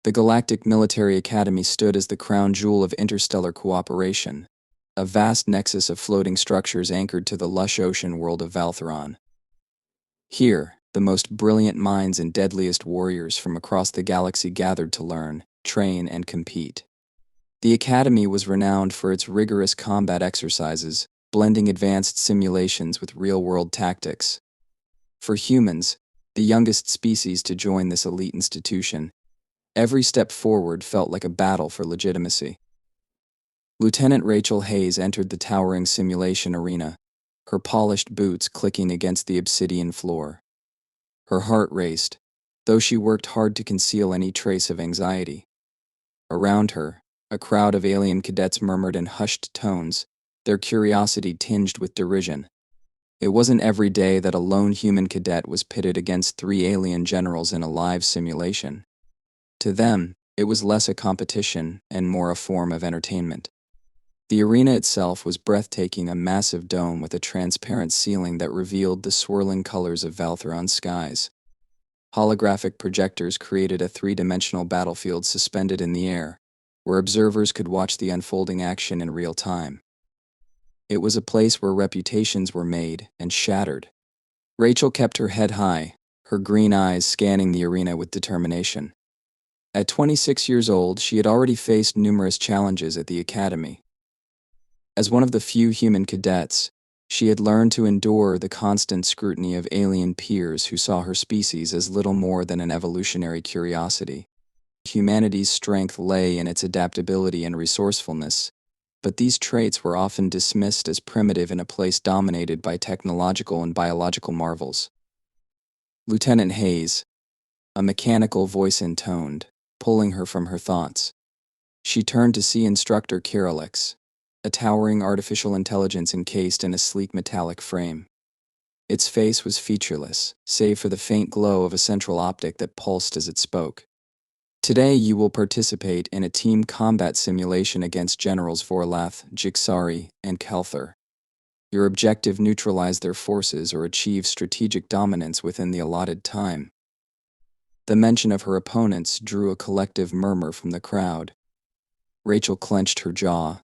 The Galactic Military Academy stood as the crown jewel of interstellar cooperation, a vast nexus of floating structures anchored to the lush ocean world of Valtheron. Here, the most brilliant minds and deadliest warriors from across the galaxy gathered to learn, train, and compete. The Academy was renowned for its rigorous combat exercises, blending advanced simulations with real-world tactics. For humans, the youngest species to join this elite institution, every step forward felt like a battle for legitimacy. Lieutenant Rachel Hayes entered the towering simulation arena, her polished boots clicking against the obsidian floor. Her heart raced, though she worked hard to conceal any trace of anxiety. Around her, a crowd of alien cadets murmured in hushed tones, their curiosity tinged with derision. It wasn't every day that a lone human cadet was pitted against 3 alien generals in a live simulation. To them, it was less a competition and more a form of entertainment. The arena itself was breathtaking, a massive dome with a transparent ceiling that revealed the swirling colors of Valtheron's skies. Holographic projectors created a 3-dimensional battlefield suspended in the air, where observers could watch the unfolding action in real time. It was a place where reputations were made and shattered. Rachel kept her head high, her green eyes scanning the arena with determination. At 26 years old, she had already faced numerous challenges at the Academy. As one of the few human cadets, she had learned to endure the constant scrutiny of alien peers who saw her species as little more than an evolutionary curiosity. Humanity's strength lay in its adaptability and resourcefulness, but these traits were often dismissed as primitive in a place dominated by technological and biological marvels. Lieutenant Hayes, a mechanical voice intoned, pulling her from her thoughts. She turned to see Instructor Kirillix, a towering artificial intelligence encased in a sleek metallic frame. Its face was featureless, save for the faint glow of a central optic that pulsed as it spoke. Today you will participate in a team combat simulation against Generals Vorlath, Jixari, and Kelthar. Your objective: neutralize their forces or achieve strategic dominance within the allotted time. The mention of her opponents drew a collective murmur from the crowd. Rachel clenched her jaw.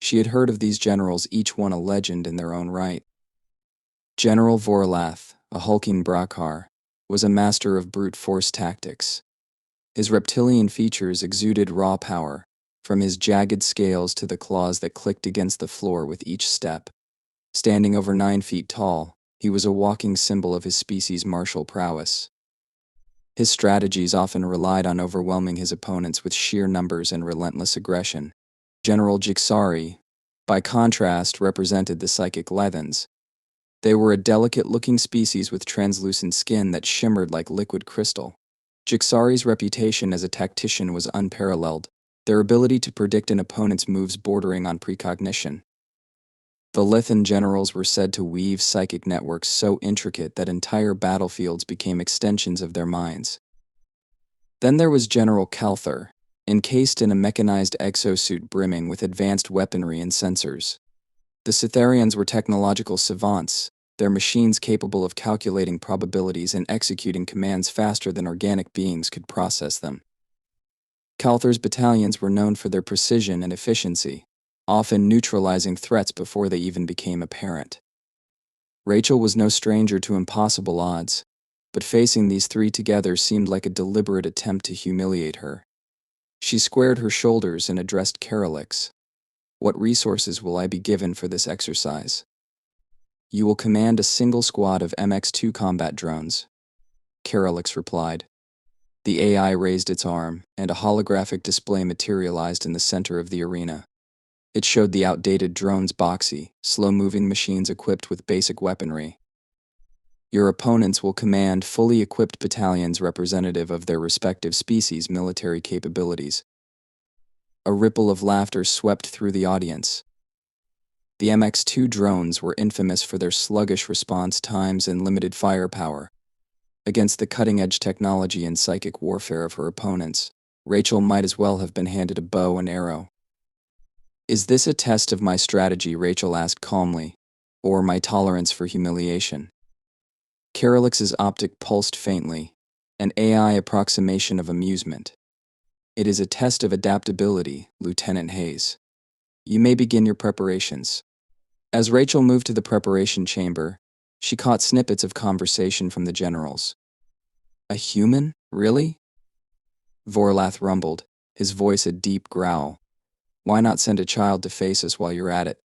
She had heard of these generals, each one a legend in their own right. General Vorlath, a hulking Brakhar, was a master of brute force tactics. His reptilian features exuded raw power, from his jagged scales to the claws that clicked against the floor with each step. Standing over 9 feet tall, he was a walking symbol of his species' martial prowess. His strategies often relied on overwhelming his opponents with sheer numbers and relentless aggression. General Jixari, by contrast, represented the psychic Lethans. They were a delicate-looking species with translucent skin that shimmered like liquid crystal. Jixari's reputation as a tactician was unparalleled, their ability to predict an opponent's moves bordering on precognition. The Lethan generals were said to weave psychic networks so intricate that entire battlefields became extensions of their minds. Then there was General Kelthar, encased in a mechanized exosuit brimming with advanced weaponry and sensors. The Cytharians were technological savants, their machines capable of calculating probabilities and executing commands faster than organic beings could process them. Kelthar's battalions were known for their precision and efficiency, often neutralizing threats before they even became apparent. Rachel was no stranger to impossible odds, but facing these 3 together seemed like a deliberate attempt to humiliate her. She squared her shoulders and addressed Kirillix. "What resources will I be given for this exercise?" "You will command a single squad of MX-2 combat drones," Kirillix replied. The AI raised its arm, and a holographic display materialized in the center of the arena. It showed the outdated drones boxy, slow-moving machines equipped with basic weaponry. Your opponents will command fully equipped battalions representative of their respective species' military capabilities. A ripple of laughter swept through the audience. The MX-2 drones were infamous for their sluggish response times and limited firepower. Against the cutting-edge technology and psychic warfare of her opponents, Rachel might as well have been handed a bow and arrow. "Is this a test of my strategy?" Rachel asked calmly, "or my tolerance for humiliation?" Kirillix's optic pulsed faintly, an AI approximation of amusement. It is a test of adaptability, Lieutenant Hayes. You may begin your preparations. As Rachel moved to the preparation chamber, she caught snippets of conversation from the generals. A human? Really? Vorlath rumbled, his voice a deep growl. Why not send a child to face us while you're at it?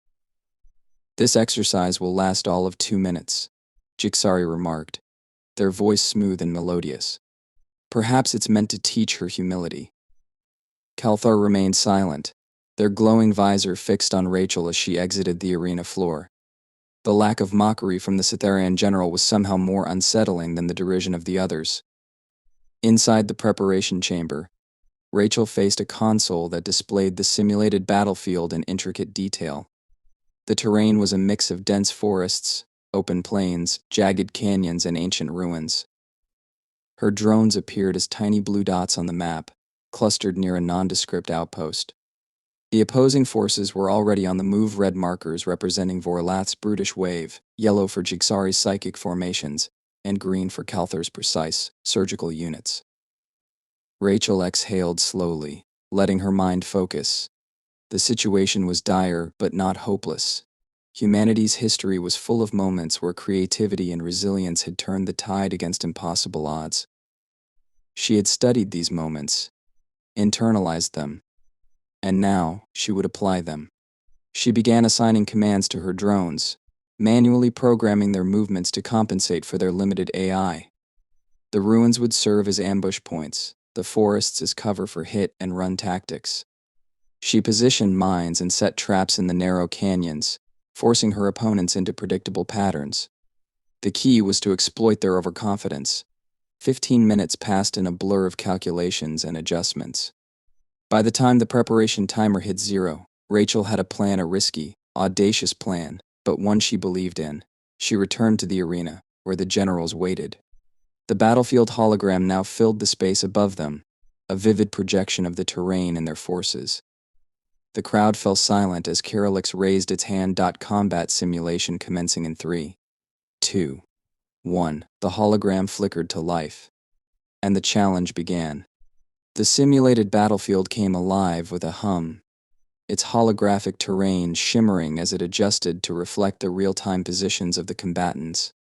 This exercise will last all of 2 minutes, Jiksari remarked, their voice smooth and melodious. Perhaps it's meant to teach her humility. Kalthar remained silent, their glowing visor fixed on Rachel as she exited the arena floor. The lack of mockery from the Cytherian general was somehow more unsettling than the derision of the others. Inside the preparation chamber, Rachel faced a console that displayed the simulated battlefield in intricate detail. The terrain was a mix of dense forests, open plains, jagged canyons, and ancient ruins. Her drones appeared as tiny blue dots on the map, clustered near a nondescript outpost. The opposing forces were already on the move, red markers representing Vorlath's brutish wave, yellow for Jiksari's psychic formations, and green for Kalthar's precise, surgical units. Rachel exhaled slowly, letting her mind focus. The situation was dire, but not hopeless. Humanity's history was full of moments where creativity and resilience had turned the tide against impossible odds. She had studied these moments, internalized them, and now she would apply them. She began assigning commands to her drones, manually programming their movements to compensate for their limited AI. The ruins would serve as ambush points, the forests as cover for hit-and-run tactics. She positioned mines and set traps in the narrow canyons, forcing her opponents into predictable patterns. The key was to exploit their overconfidence. 15 minutes passed in a blur of calculations and adjustments. By the time the preparation timer hit 0, Rachel had a plan, a risky, audacious plan, but one she believed in. She returned to the arena, where the generals waited. The battlefield hologram now filled the space above them, a vivid projection of the terrain and their forces. The crowd fell silent as Karolix raised its hand. Combat simulation commencing in 3, 2, 1. The hologram flickered to life, and the challenge began. The simulated battlefield came alive with a hum, its holographic terrain shimmering as it adjusted to reflect the real-time positions of the combatants.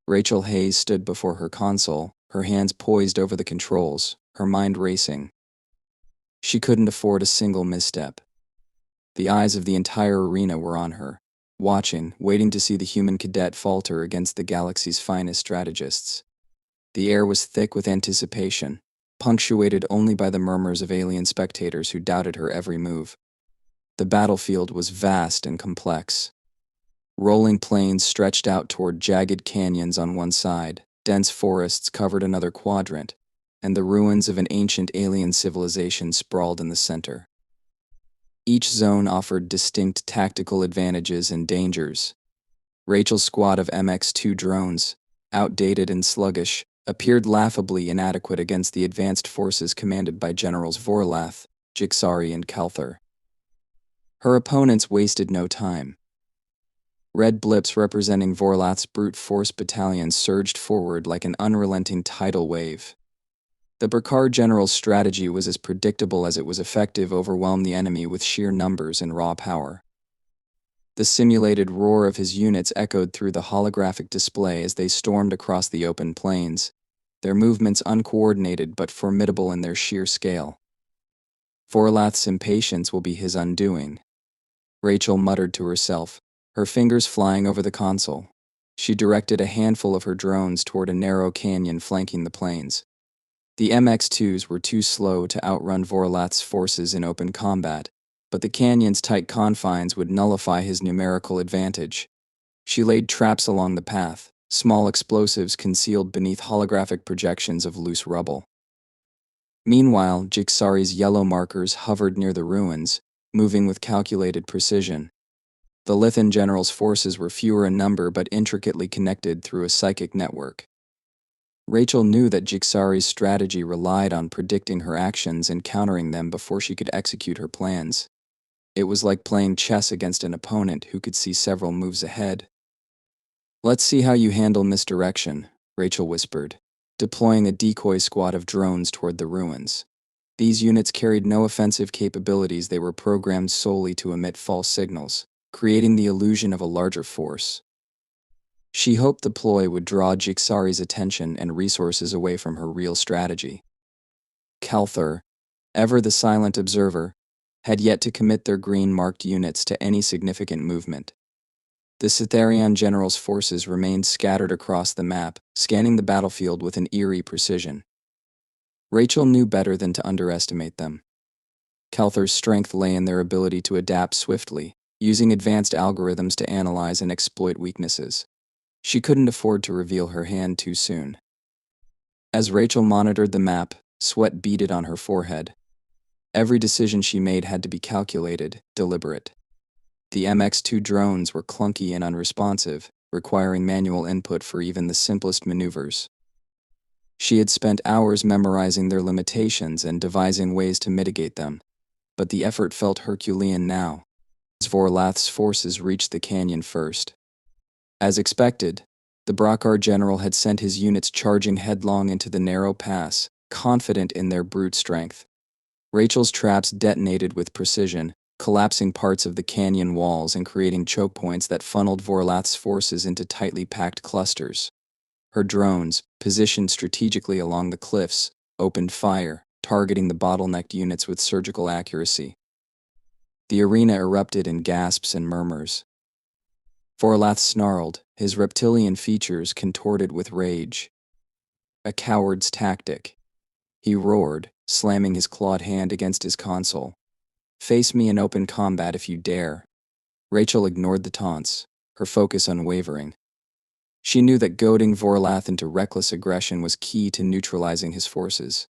Rachel Hayes stood before her console, her hands poised over the controls, her mind racing. She couldn't afford a single misstep. The eyes of the entire arena were on her, watching, waiting to see the human cadet falter against the galaxy's finest strategists. The air was thick with anticipation, punctuated only by the murmurs of alien spectators who doubted her every move. The battlefield was vast and complex. Rolling plains stretched out toward jagged canyons on one side, dense forests covered another quadrant, and the ruins of an ancient alien civilization sprawled in the center. Each zone offered distinct tactical advantages and dangers. Rachel's squad of MX-2 drones, outdated and sluggish, appeared laughably inadequate against the advanced forces commanded by Generals Vorlath, Jiksari, and Kalthar. Her opponents wasted no time. Red blips representing Vorlath's brute force battalions surged forward like an unrelenting tidal wave. The Burkar general's strategy was as predictable as it was effective: overwhelm the enemy with sheer numbers and raw power. The simulated roar of his units echoed through the holographic display as they stormed across the open plains, their movements uncoordinated but formidable in their sheer scale. Vorlath's impatience will be his undoing, Rachel muttered to herself, her fingers flying over the console. She directed a handful of her drones toward a narrow canyon flanking the plains. The MX-2s were too slow to outrun Vorlath's forces in open combat, but the canyon's tight confines would nullify his numerical advantage. She laid traps along the path, small explosives concealed beneath holographic projections of loose rubble. Meanwhile, Jiksari's yellow markers hovered near the ruins, moving with calculated precision. The Lithan general's forces were fewer in number but intricately connected through a psychic network. Rachel knew that Jiksari's strategy relied on predicting her actions and countering them before she could execute her plans. It was like playing chess against an opponent who could see several moves ahead. "Let's see how you handle misdirection," Rachel whispered, deploying a decoy squad of drones toward the ruins. These units carried no offensive capabilities. They were programmed solely to emit false signals, creating the illusion of a larger force. She hoped the ploy would draw Jixari's attention and resources away from her real strategy. Calthur, ever the silent observer, had yet to commit their green-marked units to any significant movement. The Cytherian general's forces remained scattered across the map, scanning the battlefield with an eerie precision. Rachel knew better than to underestimate them. Calthur's strength lay in their ability to adapt swiftly, using advanced algorithms to analyze and exploit weaknesses. She couldn't afford to reveal her hand too soon. As Rachel monitored the map, sweat beaded on her forehead. Every decision she made had to be calculated, deliberate. The MX-2 drones were clunky and unresponsive, requiring manual input for even the simplest maneuvers. She had spent hours memorizing their limitations and devising ways to mitigate them, but the effort felt Herculean now, as Vorlath's forces reached the canyon first. As expected, the Brackar general had sent his units charging headlong into the narrow pass, confident in their brute strength. Rachel's traps detonated with precision, collapsing parts of the canyon walls and creating choke points that funneled Vorlath's forces into tightly packed clusters. Her drones, positioned strategically along the cliffs, opened fire, targeting the bottlenecked units with surgical accuracy. The arena erupted in gasps and murmurs. Vorlath snarled, his reptilian features contorted with rage. A coward's tactic. He roared, slamming his clawed hand against his console. Face me in open combat if you dare. Rachel ignored the taunts, her focus unwavering. She knew that goading Vorlath into reckless aggression was key to neutralizing his forces.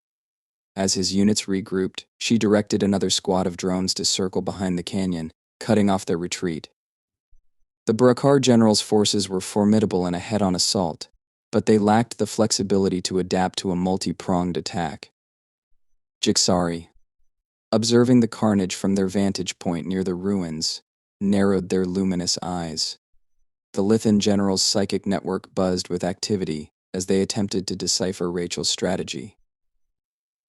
As his units regrouped, she directed another squad of drones to circle behind the canyon, cutting off their retreat. The Brackar general's forces were formidable in a head-on assault, but they lacked the flexibility to adapt to a multi-pronged attack. Jixari, observing the carnage from their vantage point near the ruins, narrowed their luminous eyes. The Lithan general's psychic network buzzed with activity as they attempted to decipher Rachel's strategy.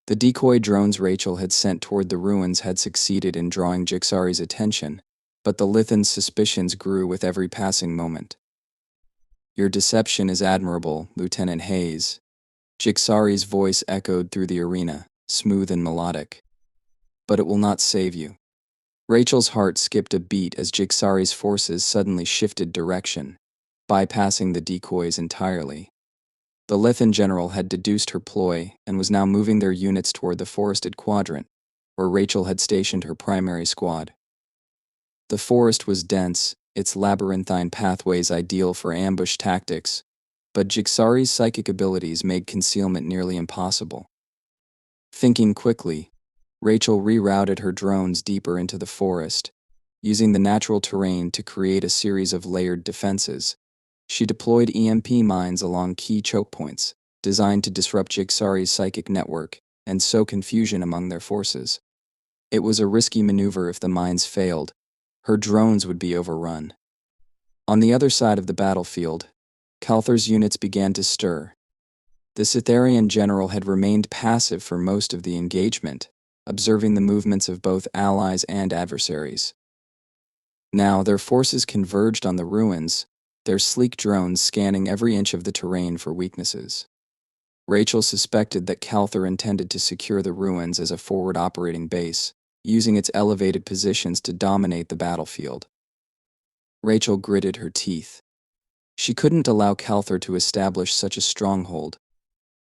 The decoy drones Rachel had sent toward the ruins had succeeded in drawing Jixari's attention, but the Lithan's suspicions grew with every passing moment. Your deception is admirable, Lieutenant Hayes. Jixari's voice echoed through the arena, smooth and melodic. But it will not save you. Rachel's heart skipped a beat as Jixari's forces suddenly shifted direction, bypassing the decoys entirely. The Lithan general had deduced her ploy and was now moving their units toward the forested quadrant, where Rachel had stationed her primary squad. The forest was dense, its labyrinthine pathways ideal for ambush tactics, but Jixari's psychic abilities made concealment nearly impossible. Thinking quickly, Rachel rerouted her drones deeper into the forest, using the natural terrain to create a series of layered defenses. She deployed EMP mines along key choke points, designed to disrupt Jixari's psychic network and sow confusion among their forces. It was a risky maneuver. If the mines failed, her drones would be overrun. On the other side of the battlefield, Calthur's units began to stir. The Cytherian general had remained passive for most of the engagement, observing the movements of both allies and adversaries. Now their forces converged on the ruins, their sleek drones scanning every inch of the terrain for weaknesses. Rachel suspected that Calthur intended to secure the ruins as a forward operating base, using its elevated positions to dominate the battlefield. Rachel gritted her teeth. She couldn't allow Calthur to establish such a stronghold.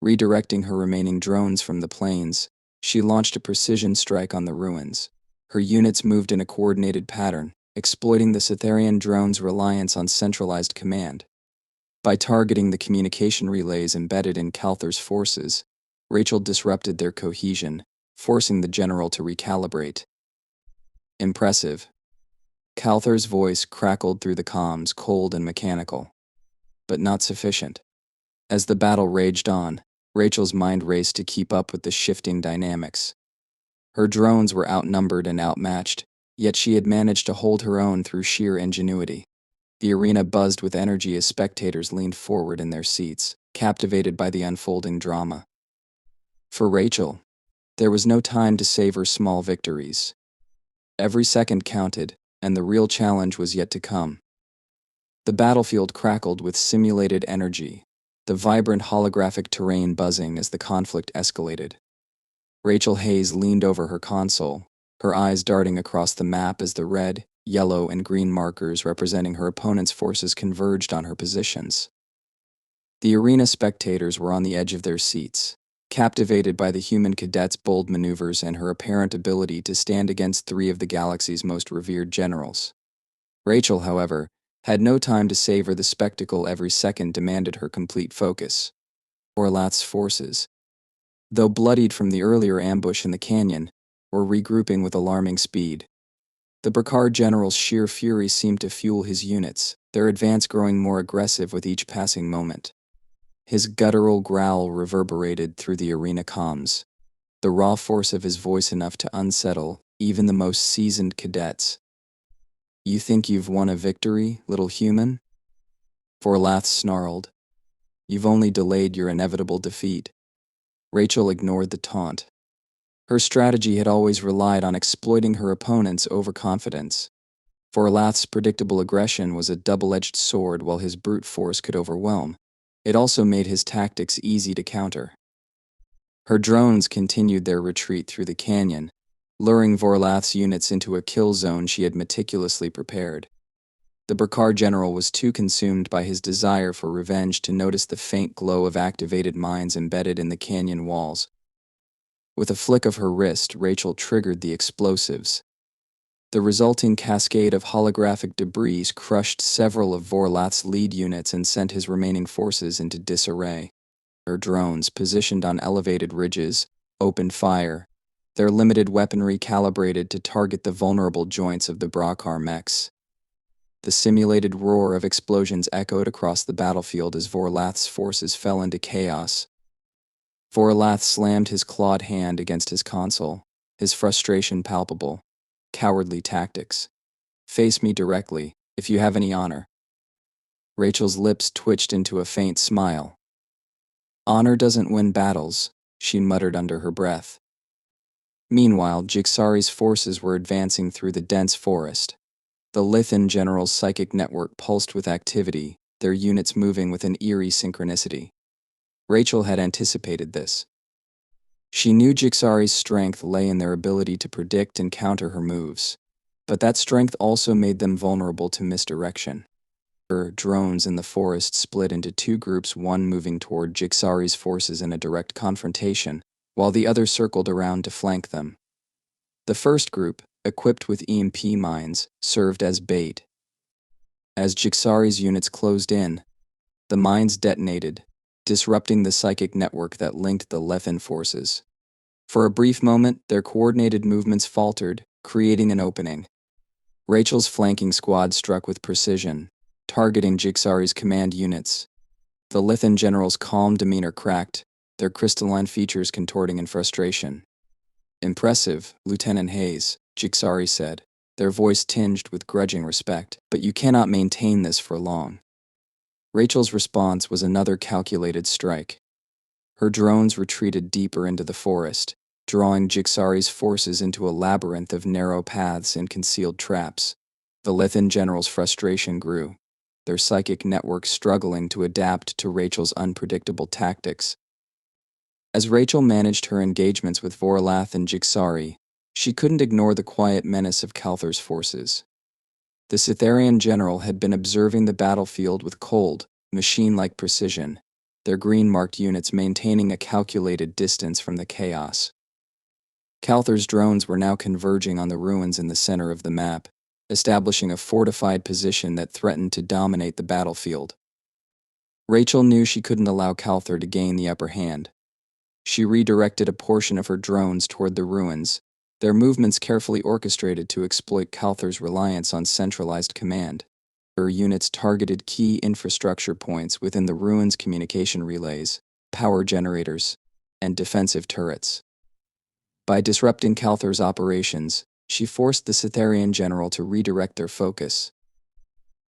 Redirecting her remaining drones from the plains, she launched a precision strike on the ruins. Her units moved in a coordinated pattern, exploiting the Cytherian drones' reliance on centralized command. By targeting the communication relays embedded in Calthur's forces, Rachel disrupted their cohesion, forcing the general to recalibrate. Impressive. Calthur's voice crackled through the comms, cold and mechanical. But not sufficient. As the battle raged on, Rachel's mind raced to keep up with the shifting dynamics. Her drones were outnumbered and outmatched, yet she had managed to hold her own through sheer ingenuity. The arena buzzed with energy as spectators leaned forward in their seats, captivated by the unfolding drama. For Rachel, There was no time to savor small victories. Every second counted, and the real challenge was yet to come. The battlefield crackled with simulated energy, the vibrant holographic terrain buzzing as the conflict escalated. Rachel Hayes leaned over her console, her eyes darting across the map as the red, yellow, and green markers representing her opponent's forces converged on her positions. The arena spectators were on the edge of their seats, captivated by the human cadet's bold maneuvers and her apparent ability to stand against three of the galaxy's most revered generals. Rachel, however, had no time to savor the spectacle. Every second demanded her complete focus. Vorlath's forces, though bloodied from the earlier ambush in the canyon, were regrouping with alarming speed. The Bracard general's sheer fury seemed to fuel his units, their advance growing more aggressive with each passing moment. His guttural growl reverberated through the arena comms, the raw force of his voice enough to unsettle even the most seasoned cadets. "You think you've won a victory, little human?" Vorlath snarled. "You've only delayed your inevitable defeat." Rachel ignored the taunt. Her strategy had always relied on exploiting her opponent's overconfidence. Vorlath's predictable aggression was a double-edged sword. While his brute force could overwhelm, it also made his tactics easy to counter. Her drones continued their retreat through the canyon, luring Vorlath's units into a kill zone she had meticulously prepared. The Bracard general was too consumed by his desire for revenge to notice the faint glow of activated mines embedded in the canyon walls. With a flick of her wrist, Rachel triggered the explosives. The resulting cascade of holographic debris crushed several of Vorlath's lead units and sent his remaining forces into disarray. Her drones, positioned on elevated ridges, opened fire, their limited weaponry calibrated to target the vulnerable joints of the Bracard mechs. The simulated roar of explosions echoed across the battlefield as Vorlath's forces fell into chaos. Vorlath slammed his clawed hand against his console, his frustration palpable. "Cowardly tactics. Face me directly, if you have any honor." Rachel's lips twitched into a faint smile. "Honor doesn't win battles," she muttered under her breath. Meanwhile, Jixari's forces were advancing through the dense forest. The Lithan general's psychic network pulsed with activity, their units moving with an eerie synchronicity. Rachel had anticipated this. She knew Jixari's strength lay in their ability to predict and counter her moves, but that strength also made them vulnerable to misdirection. Her drones in the forest split into two groups, one moving toward Jixari's forces in a direct confrontation, while the other circled around to flank them. The first group, equipped with EMP mines, served as bait. As Jixari's units closed in, the mines detonated, disrupting the psychic network that linked the Lethan forces. For a brief moment, their coordinated movements faltered, creating an opening. Rachel's flanking squad struck with precision, targeting Jixari's command units. The Lithan general's calm demeanor cracked, their crystalline features contorting in frustration. "Impressive, Lieutenant Hayes," Jixari said, their voice tinged with grudging respect, "but you cannot maintain this for long." Rachel's response was another calculated strike. Her drones retreated deeper into the forest, drawing Jixari's forces into a labyrinth of narrow paths and concealed traps. The Lithan general's frustration grew, their psychic network struggling to adapt to Rachel's unpredictable tactics. As Rachel managed her engagements with Vorlath and Jixari, she couldn't ignore the quiet menace of Calthar's forces. The Cytharian general had been observing the battlefield with cold, machine-like precision, their green-marked units maintaining a calculated distance from the chaos. Calthar's drones were now converging on the ruins in the center of the map, establishing a fortified position that threatened to dominate the battlefield. Rachel knew she couldn't allow Calthar to gain the upper hand. She redirected a portion of her drones toward the ruins, their movements carefully orchestrated to exploit Calthar's reliance on centralized command. Her units targeted key infrastructure points within the ruins' communication relays, power generators, and defensive turrets. By disrupting Calthar's operations, she forced the Cytharian general to redirect their focus.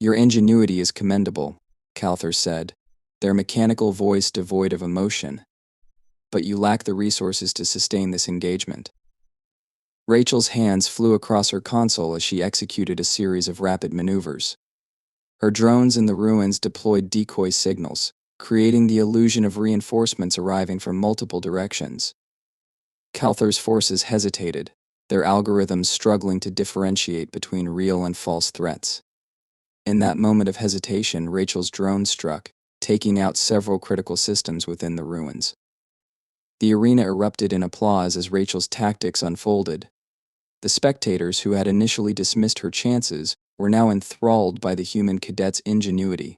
"Your ingenuity is commendable," Calthar said, their mechanical voice devoid of emotion. but you lack the resources to sustain this engagement. Rachel's hands flew across her console as she executed a series of rapid maneuvers. Her drones in the ruins deployed decoy signals, creating the illusion of reinforcements arriving from multiple directions. Calther's forces hesitated, their algorithms struggling to differentiate between real and false threats. In that moment of hesitation, Rachel's drone struck, taking out several critical systems within the ruins. The arena erupted in applause as Rachel's tactics unfolded. The spectators, who had initially dismissed her chances, were now enthralled by the human cadet's ingenuity.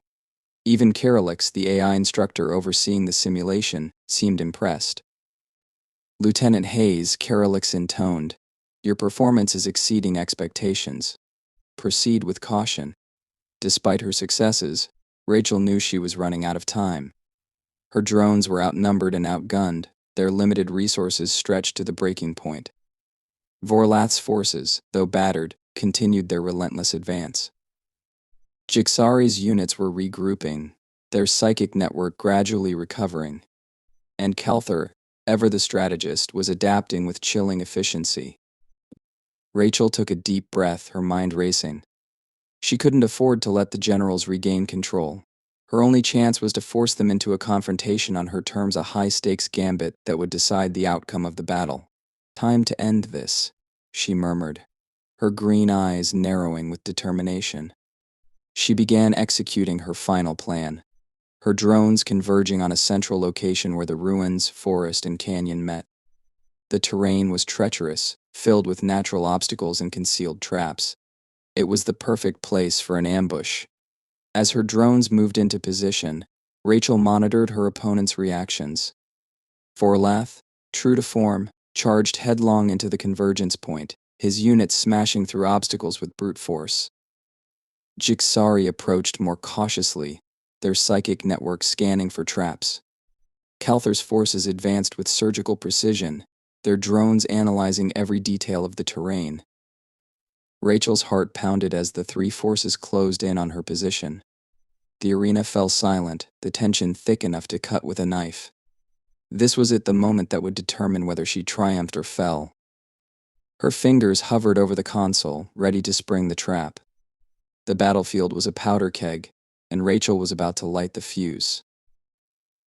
Even Karolix, the AI instructor overseeing the simulation, seemed impressed. "Lieutenant Hayes," Karolix intoned, "your performance is exceeding expectations. Proceed with caution." Despite her successes, Rachel knew she was running out of time. Her drones were outnumbered and outgunned, their limited resources stretched to the breaking point. Vorlath's forces, though battered, continued their relentless advance. Jixari's units were regrouping, their psychic network gradually recovering. And Calther, ever the strategist, was adapting with chilling efficiency. Rachel took a deep breath, her mind racing. She couldn't afford to let the generals regain control. Her only chance was to force them into a confrontation on her terms, a high-stakes gambit that would decide the outcome of the battle. "Time to end this," she murmured, her green eyes narrowing with determination. She began executing her final plan, her drones converging on a central location where the ruins, forest, and canyon met. The terrain was treacherous, filled with natural obstacles and concealed traps. It was the perfect place for an ambush. As her drones moved into position, Rachel monitored her opponent's reactions. Vorlath, true to form, charged headlong into the convergence point, his units smashing through obstacles with brute force. Jixari approached more cautiously, their psychic network scanning for traps. Calther's forces advanced with surgical precision, their drones analyzing every detail of the terrain. Rachel's heart pounded as the three forces closed in on her position. The arena fell silent, the tension thick enough to cut with a knife. This was the moment that would determine whether she triumphed or fell. Her fingers hovered over the console, ready to spring the trap. The battlefield was a powder keg, and Rachel was about to light the fuse.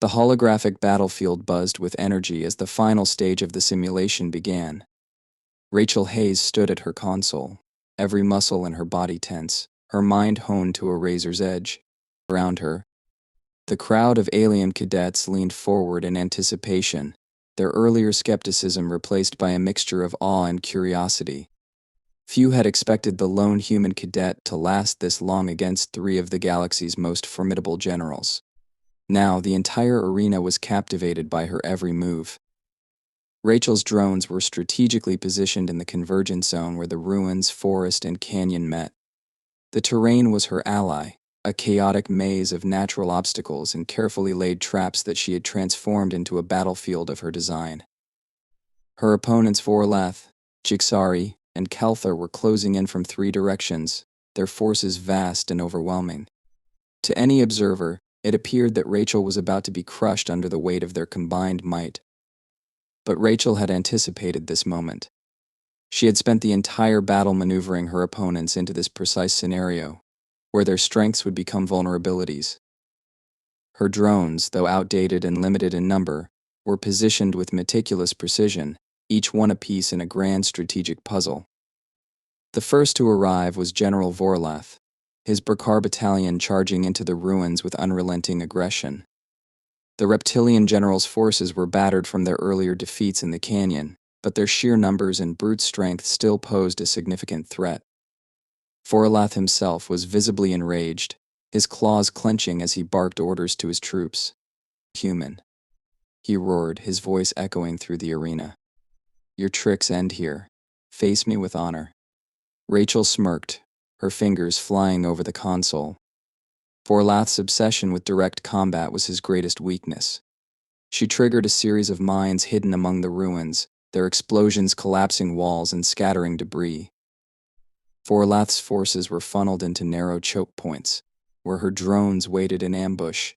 The holographic battlefield buzzed with energy as the final stage of the simulation began. Rachel Hayes stood at her console, every muscle in her body tense, her mind honed to a razor's edge. Around her, the crowd of alien cadets leaned forward in anticipation, their earlier skepticism replaced by a mixture of awe and curiosity. Few had expected the lone human cadet to last this long against three of the galaxy's most formidable generals. Now, the entire arena was captivated by her every move. Rachel's drones were strategically positioned in the convergence zone where the ruins, forest, and canyon met. The terrain was her ally, a chaotic maze of natural obstacles and carefully laid traps that she had transformed into a battlefield of her design. Her opponents Vorlath, Jixari, and Calther were closing in from three directions, their forces vast and overwhelming. To any observer, it appeared that Rachel was about to be crushed under the weight of their combined might. But Rachel had anticipated this moment. She had spent the entire battle maneuvering her opponents into this precise scenario, where their strengths would become vulnerabilities. Her drones, though outdated and limited in number, were positioned with meticulous precision, each one a piece in a grand strategic puzzle. The first to arrive was General Vorlath, his Brakar battalion charging into the ruins with unrelenting aggression. The reptilian general's forces were battered from their earlier defeats in the canyon, but their sheer numbers and brute strength still posed a significant threat. Vorlath himself was visibly enraged, his claws clenching as he barked orders to his troops. "Human," he roared, his voice echoing through the arena. "Your tricks end here. Face me with honor." Rachel smirked, her fingers flying over the console. Vorlath's obsession with direct combat was his greatest weakness. She triggered a series of mines hidden among the ruins, their explosions collapsing walls and scattering debris. Vorlath's forces were funneled into narrow choke points, where her drones waited in ambush.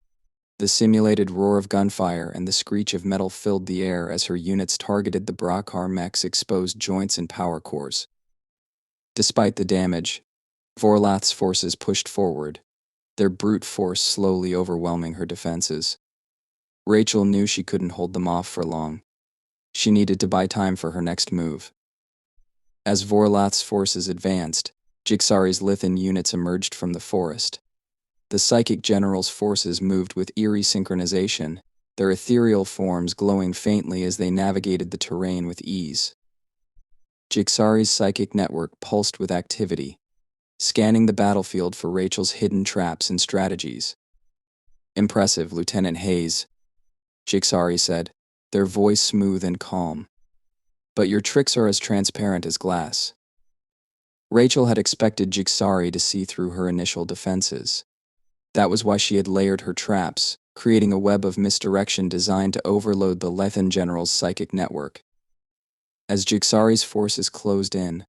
The simulated roar of gunfire and the screech of metal filled the air as her units targeted the Brakar mech's exposed joints and power cores. Despite the damage, Vorlath's forces pushed forward, their brute force slowly overwhelming her defenses. Rachel knew she couldn't hold them off for long. She needed to buy time for her next move. As Vorlath's forces advanced, Jixari's Lithan units emerged from the forest. The psychic general's forces moved with eerie synchronization, their ethereal forms glowing faintly as they navigated the terrain with ease. Jixari's psychic network pulsed with activity, scanning the battlefield for Rachel's hidden traps and strategies. "Impressive, Lieutenant Hayes," Jixari said, their voice smooth and calm. "But your tricks are as transparent as glass." Rachel had expected Jixari to see through her initial defenses. That was why she had layered her traps, creating a web of misdirection designed to overload the Lethan general's psychic network. As Jixari's forces closed in,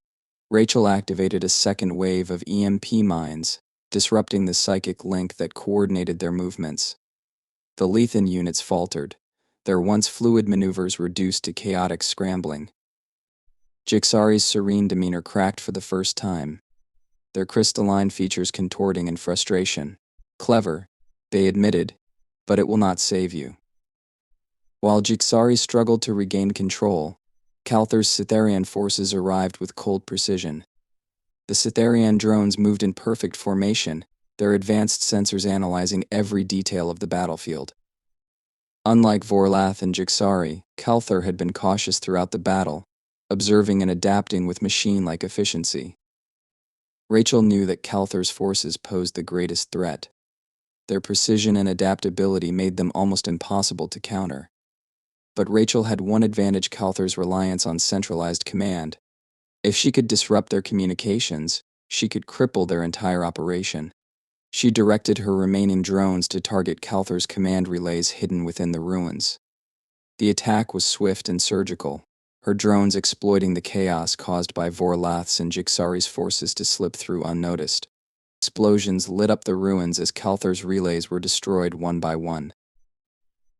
Rachel activated a second wave of EMP mines, disrupting the psychic link that coordinated their movements. The Lethan units faltered, their once fluid maneuvers reduced to chaotic scrambling. Jixari's serene demeanor cracked for the first time, their crystalline features contorting in frustration. "Clever," they admitted, "but it will not save you." While Jixari struggled to regain control, Calther's Cytherian forces arrived with cold precision. The Cytherian drones moved in perfect formation, their advanced sensors analyzing every detail of the battlefield. Unlike Vorlath and Jixari, Calther had been cautious throughout the battle, observing and adapting with machine-like efficiency. Rachel knew that Calther's forces posed the greatest threat. Their precision and adaptability made them almost impossible to counter. But Rachel had one advantage: Calther's reliance on centralized command. If she could disrupt their communications, she could cripple their entire operation. She directed her remaining drones to target Calther's command relays hidden within the ruins. The attack was swift and surgical, her drones exploiting the chaos caused by Vorlath's and Jixari's forces to slip through unnoticed. Explosions lit up the ruins as Calther's relays were destroyed one by one.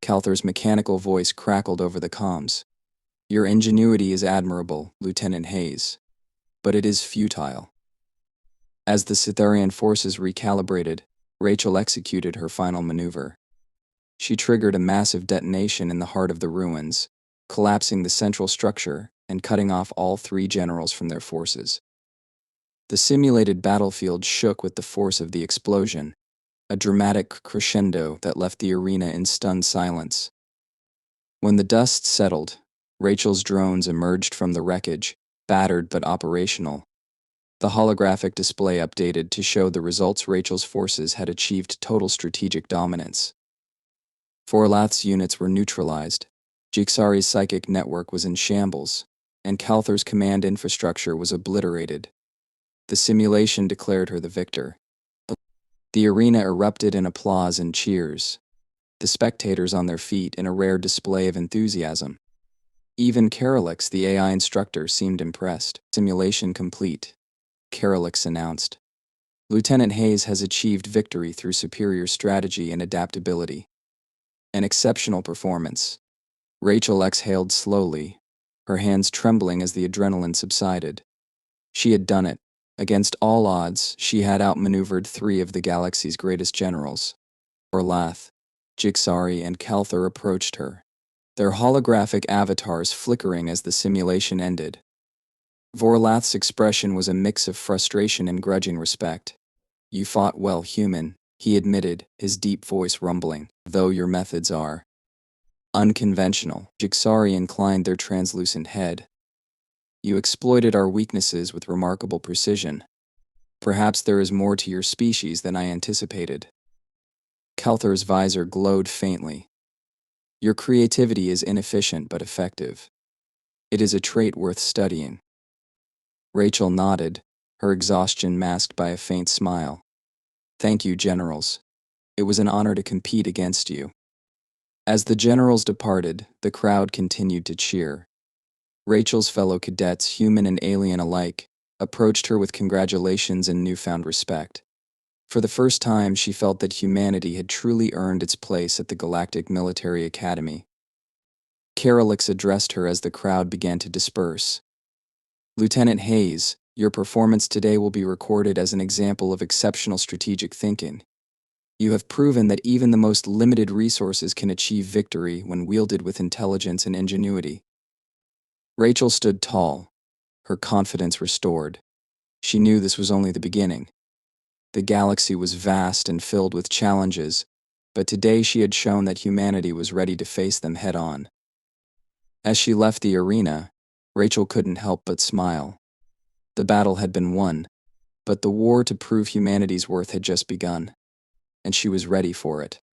Calther's mechanical voice crackled over the comms. "Your ingenuity is admirable, Lieutenant Hayes, but it is futile." As the Cytherian forces recalibrated, Rachel executed her final maneuver. She triggered a massive detonation in the heart of the ruins, collapsing the central structure and cutting off all three generals from their forces. The simulated battlefield shook with the force of the explosion, a dramatic crescendo that left the arena in stunned silence. When the dust settled, Rachel's drones emerged from the wreckage, battered but operational. The holographic display updated to show the results: Rachel's forces had achieved total strategic dominance. Vorlath's units were neutralized, Jixari's psychic network was in shambles, and Calther's command infrastructure was obliterated. The simulation declared her the victor. The arena erupted in applause and cheers, the spectators on their feet in a rare display of enthusiasm. Even Karolix, the AI instructor, seemed impressed. "Simulation complete," Karolix announced. "Lieutenant Hayes has achieved victory through superior strategy and adaptability. An exceptional performance." Rachel exhaled slowly, her hands trembling as the adrenaline subsided. She had done it. Against all odds, she had outmaneuvered three of the galaxy's greatest generals. Vorlath, Jixari, and Calther approached her, their holographic avatars flickering as the simulation ended. Vorlath's expression was a mix of frustration and grudging respect. "You fought well, human," he admitted, his deep voice rumbling, "though your methods are unconventional." Jixari inclined their translucent head. "You exploited our weaknesses with remarkable precision. Perhaps there is more to your species than I anticipated." Calther's visor glowed faintly. "Your creativity is inefficient but effective. It is a trait worth studying." Rachel nodded, her exhaustion masked by a faint smile. "Thank you, generals. It was an honor to compete against you." As the generals departed, the crowd continued to cheer. Rachel's fellow cadets, human and alien alike, approached her with congratulations and newfound respect. For the first time, she felt that humanity had truly earned its place at the Galactic Military Academy. Carolix addressed her as the crowd began to disperse. "Lieutenant Hayes, your performance today will be recorded as an example of exceptional strategic thinking. You have proven that even the most limited resources can achieve victory when wielded with intelligence and ingenuity." Rachel stood tall, her confidence restored. She knew this was only the beginning. The galaxy was vast and filled with challenges, but today she had shown that humanity was ready to face them head-on. As she left the arena, Rachel couldn't help but smile. The battle had been won, but the war to prove humanity's worth had just begun, and she was ready for it.